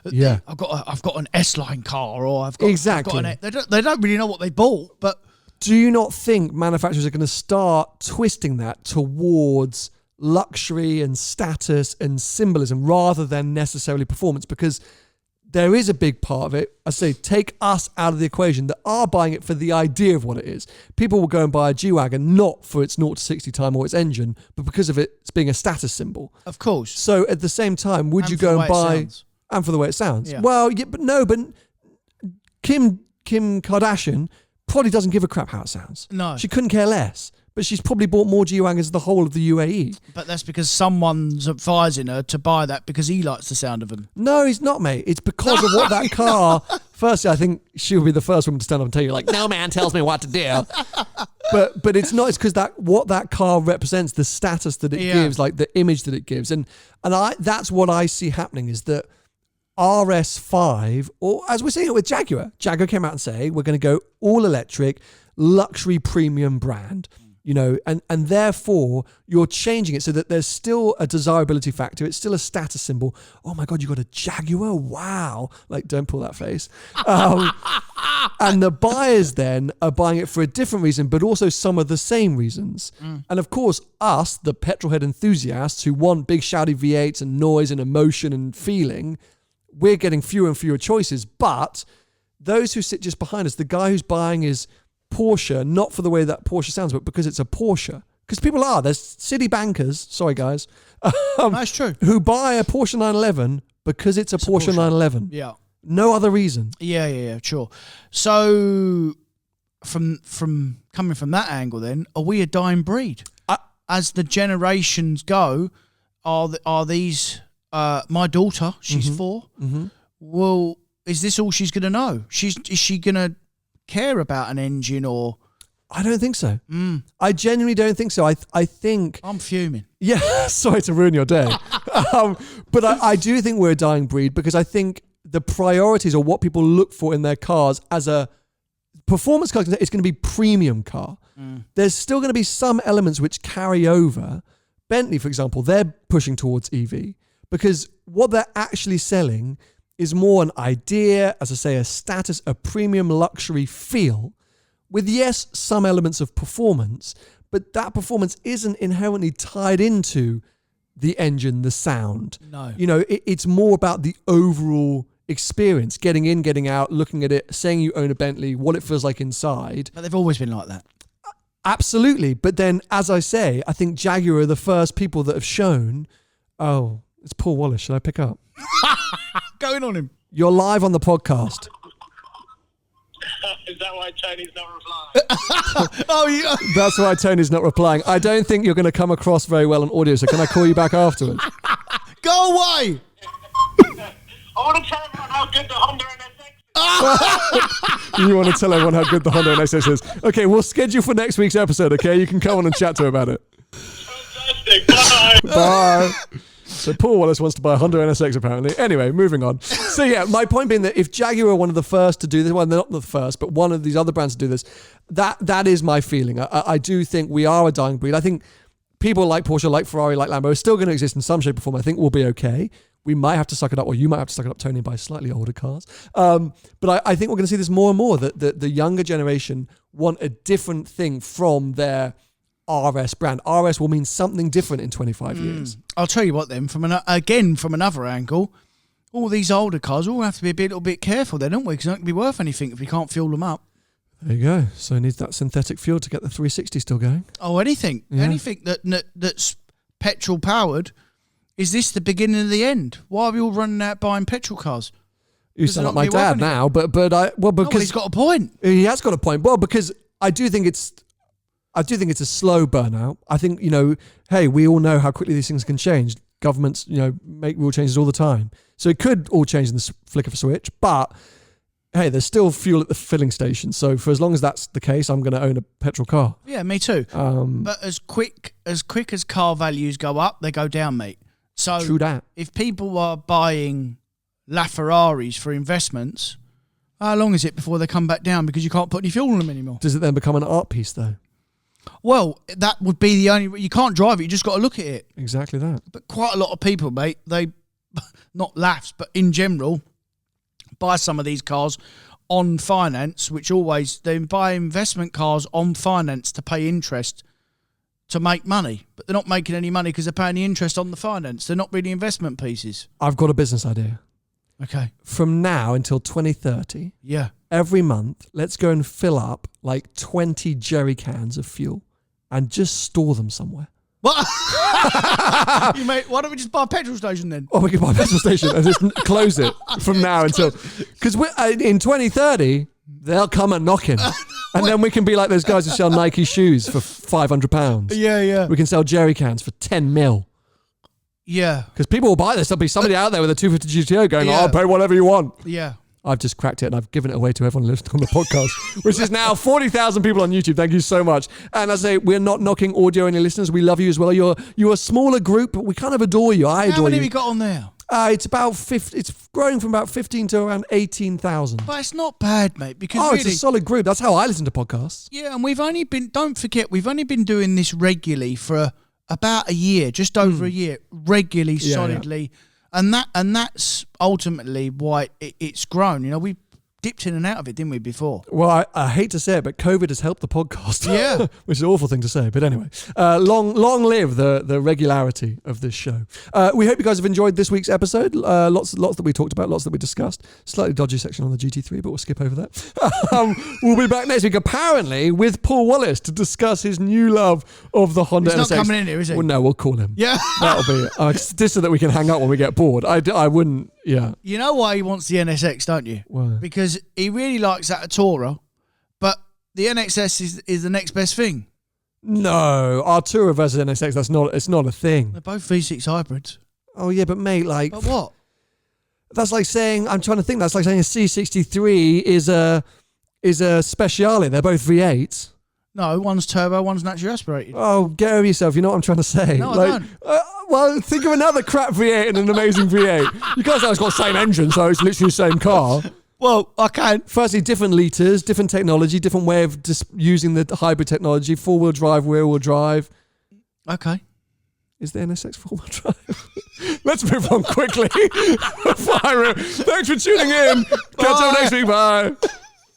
I've got an S-Line car, or I've got they don't really know what they bought." But do you not think manufacturers are going to start twisting that towards luxury and status and symbolism rather than necessarily performance? Because there is a big part of it. I say, take us out of the equation that are buying it for the idea of what it is. People will go and buy a G-Wagon not for its 0 to 60 time or its engine, but because of it's being a status symbol. Of course. So at the same time, would you go and buy... And for the way it sounds. Yeah. Well, yeah, but Kim Kardashian probably doesn't give a crap how it sounds. No. She couldn't care less. But she's probably bought more G-Wagons than the whole of the UAE. But that's because someone's advising her to buy that because he likes the sound of them. No, he's not, mate. It's because of what that car... Firstly, I think she'll be the first woman to stand up and tell you, like, no man tells me what to do. But it's not. It's because what that car represents, the status that it gives, like the image that it gives. And that's what I see happening is that RS5, or as we're seeing it with Jaguar came out and say, we're going to go all electric, luxury premium brand. And therefore you're changing it so that there's still a desirability factor. It's still a status symbol. Oh my God, you got a Jaguar? Wow. Like, don't pull that face. And the buyers then are buying it for a different reason, but also some of the same reasons. And of course, us, the petrolhead enthusiasts who want big shouty V8s and noise and emotion and feeling, we're getting fewer and fewer choices. But those who sit just behind us, the guy who's buying is Porsche, not for the way that Porsche sounds, but because it's a Porsche. Because people there's city bankers, sorry guys, that's true, who buy a Porsche 911 because it's a Porsche 911. Yeah. No other reason. Yeah, sure. So from coming from that angle then, are we a dying breed? As the generations go, are these, my daughter, she's 4, well, is this all she's going to know? Is she going to care about an engine or... I don't think so. I genuinely don't think so. I think... I'm fuming. Yeah, sorry to ruin your day. But I do think we're a dying breed because I think the priorities or what people look for in their cars as a performance car, it's going to be premium car. There's still going to be some elements which carry over. Bentley, for example, they're pushing towards EV because what they're actually selling is more an idea, as I say, a status, a premium luxury feel with, yes, some elements of performance, but that performance isn't inherently tied into the engine, the sound. No. It's more about the overall experience, getting in, getting out, looking at it, saying you own a Bentley, what it feels like inside. But they've always been like that. Absolutely. But then, as I say, I think Jaguar are the first people that have shown, it's Paul Wallace, should I pick up? going on him? You're live on the podcast. Is that why Tony's not replying? Oh, yeah. That's why Tony's not replying. I don't think you're going to come across very well on audio, so can I call you back afterwards? Go away. I want to tell everyone how good the Honda NSX is. You want to tell everyone how good the Honda NSX is. Okay, we'll schedule for next week's episode, okay? You can come on and chat to her about it. Fantastic. Bye. Bye. So Paul Wallace wants to buy a Honda NSX apparently. Anyway, moving on. So yeah, my point being that if Jaguar are one of the first to do this, well, they're not the first, but one of these other brands to do this, that is my feeling. I do think we are a dying breed. I think people like Porsche, like Ferrari, like Lambo are still going to exist in some shape or form. I think we'll be okay. We might have to suck it up, or you might have to suck it up, Tony, and buy slightly older cars. But I think we're going to see this more and more, that the younger generation want a different thing from their RS brand. RS will mean something different in 25 years. I'll tell you what then, from another angle, all these older cars all have to be a little bit careful then, don't we? Because they're not going to be worth anything if we can't fuel them up. There you go. So it needs that synthetic fuel to get the 360 still going. Oh, anything. Yeah. Anything that's petrol powered. Is this the beginning of the end? Why are we all running out buying petrol cars? You sound like my dad now, but because he's got a point. He has got a point. Well, because I do think it's a slow burnout. I think, hey, we all know how quickly these things can change. Governments, make rule changes all the time. So it could all change in the flick of a switch, but hey, there's still fuel at the filling station. So for as long as that's the case, I'm going to own a petrol car. Yeah, me too. But as quick as car values go up, they go down, mate. So true that. If people are buying LaFerraris for investments, how long is it before they come back down because you can't put any fuel in them anymore? Does it then become an art piece though? Well, that would be the only... You can't drive it, you just got to look at it. Exactly that. But quite a lot of people, mate, they, not LAFs, but in general, buy some of these cars on finance, they buy investment cars on finance to pay interest to make money. But they're not making any money because they're paying the interest on the finance. They're not really investment pieces. I've got a business idea. Okay. From now until 2030... Yeah. Every month, let's go and fill up like 20 jerry cans of fuel and just store them somewhere. What? Mate, why don't we just buy a petrol station then? Oh, we can buy a petrol station and just close it from now until... Because in 2030, they'll come and knocking. And then we can be like those guys who sell Nike shoes for £500. Yeah. We can sell jerry cans for 10 mil. Yeah. Because people will buy this. There'll be somebody out there with a 250 GTO going, I'll pay whatever you want. Yeah. I've just cracked it and I've given it away to everyone listening on the podcast, which is now 40,000 people on YouTube. Thank you so much. And as I say, we're not knocking audio only listeners. We love you as well. You're a smaller group, but we kind of adore you. I adore you. How many have you got on there? It's about 50. It's growing from about 15 to around 18,000. But it's not bad, mate. Because it's a solid group. That's how I listen to podcasts. Yeah, and don't forget, we've only been doing this regularly for about a year, just over a year, regularly, solidly. Yeah. And that's ultimately why it's grown. We dipped in and out of it, didn't we, before? Well, I hate to say it, but COVID has helped the podcast. Yeah. Which is an awful thing to say. But anyway, long live the regularity of this show. We hope you guys have enjoyed this week's episode. Lots that we talked about, lots that we discussed. Slightly dodgy section on the GT3, but we'll skip over that. We'll be back next week, apparently, with Paul Wallace to discuss his new love of the Honda NSX. He's not coming in here, is he? Well, no, we'll call him. Yeah. That'll be it. Just so that we can hang out when we get bored. I wouldn't, yeah. You know why he wants the NSX, don't you? Why? Because he really likes that Artura, but the NXS is the next best thing. No, Artura versus NSX, it's not a thing. They're both V6 hybrids. Oh yeah, but mate, like... But what? That's like saying, I'm trying to think, that's like saying a C63 is a Speciale. They're both V8s. No, one's turbo, one's naturally aspirated. Oh, get over yourself. You know what I'm trying to say. No, I don't. Well, think of another crap V8 and an amazing V8. You can't say it's got the same engine, so it's literally the same car. Well, I can. Firstly, different litres, different technology, different way of just using the hybrid technology, four-wheel drive, rear-wheel drive. Okay. Is the NSX four-wheel drive? Let's move on quickly. Thanks for tuning in. Catch up next week. Bye.